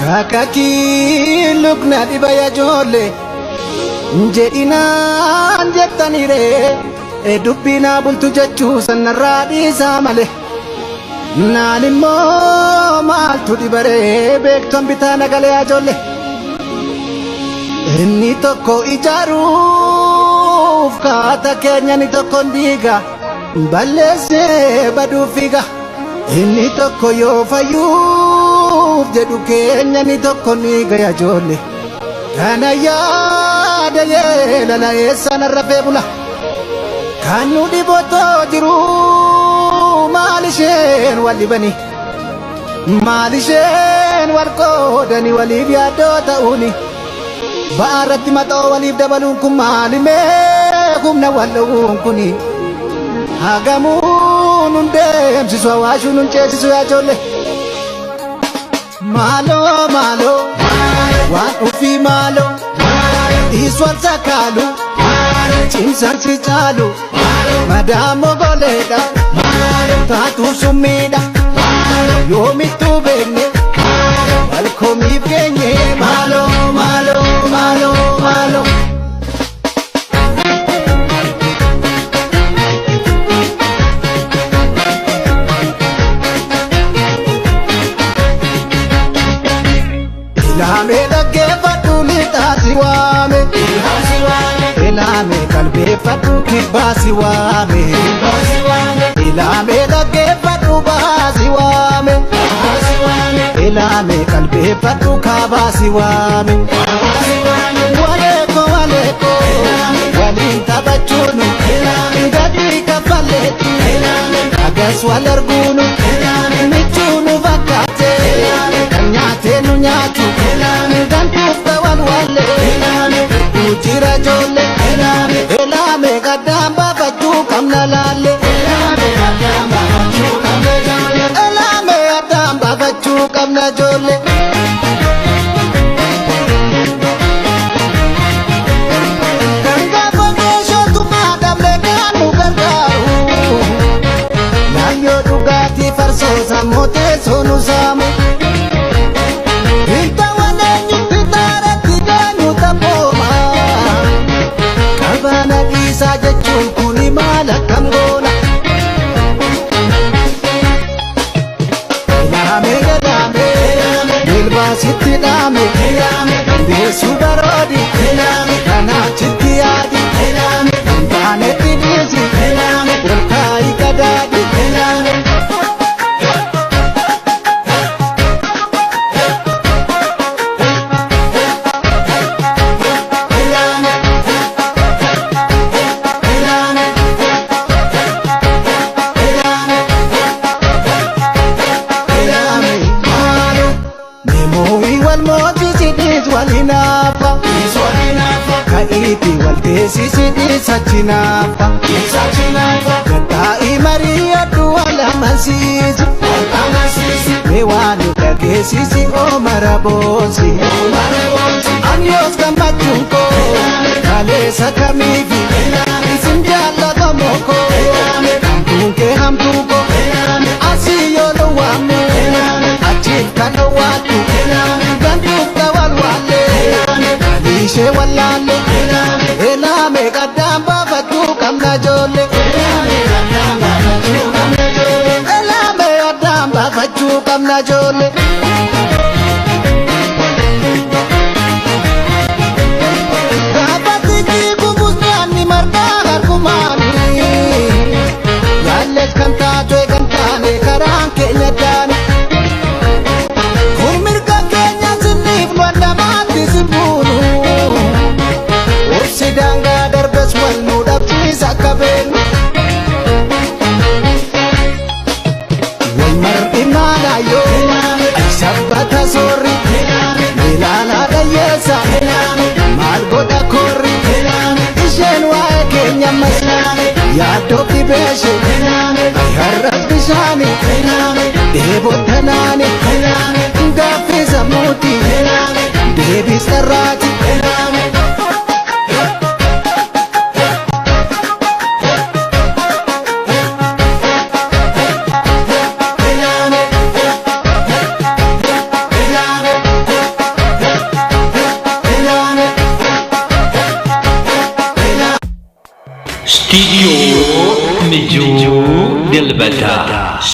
Kakaki lukna dibaya jolle jedinaan jettanire dubbina bultu jechuu sanarraa dhiisaa male naan immoo maaltu dibare beekton bitaa nagalee ajolle inni tokko ijaaruuf kaata keenya ni tokkon diiga balleessee baduu fiiga inni tokko yoo fayyuuf jedhu keenya ni tokko ni gaya jolle kana yaada yeelala eessaan rafee bula kan nu dhibotoo jiru maal isheen wal dhibani maal isheen wal qoodani waliif yaaddoo ta'uuni ba'aarratti maxoo waliif dabaluun kun maalimee humna wal dhowuun kuni hagamuun nun deemsisu hawaashuun nun ceesisu yaa jolle maaloo maaloo waan ufii maaloo dhiiswal sakaaluu cimsaan si caalu madaamoo goleedha taatu summiidha yoomittuu beekne walkoomiif geenye maaloo maaloo maaloo maaloo Ilame dhaggeeffadhu lixaasi waame Ilame qalbeeffadhu kibbaasi waame Ilame dhaggeeffadhu baasi waame Ilame qalbeeffadhu kaabaasi waame Waleeko waleeko waliin taphachuunu gadii kaffalleetti agas wal arguunu michuunu fakkaate kan nyaatee nu nyaatu gantuuf ta'an walle ujira jolle Ilame gaddaan baafachuu qabna laalle Ilame gaddaan baafachuu qabna jolle Gangaafa meeshootumaa dhablee gaanu gargaaru Naayyoo dhugaatii farsoo sammuu teessoo nu saamu Isa jechuun kuni maal akkam goona Ilame milbaasitti dhaame deessu baroodi kanaachitti yaadi taanetti dhiisi olkaayi qadaadi walinafa kaiti walteesisiti sachinafa gatai maria duwala masisi mewanu dhageessisi omarabosi anyos gammachuunko kaleessa kamiifi isin jaallatamoko hamtuunke hamtuuko asii yoo dhowwaamu achiif kan dhowwaattu gantuuf ta'an walle ishee wallaale Ilame gaddaan baafachuu qabna jolle Ilame gaddaan baafachuu qabna jolle Gaafatti kubustaanni margaa harkumaani yaalles kan taatu eegan taane karaan keenya daani kun mirga keenya sinniif wandamaatti simbuunu Sidanga darbes wal nu dhabsiisa akka beeknu wal mar'i maalaayoo sabbata soorri ilaala dhayyeessa maal godha korri isheen waa'ee keenya mas yaaddoo dhibeeshe har'as bishaani dheebottanaani gaaffii sammuuti deebis dharraati Studio Meju Dilbata.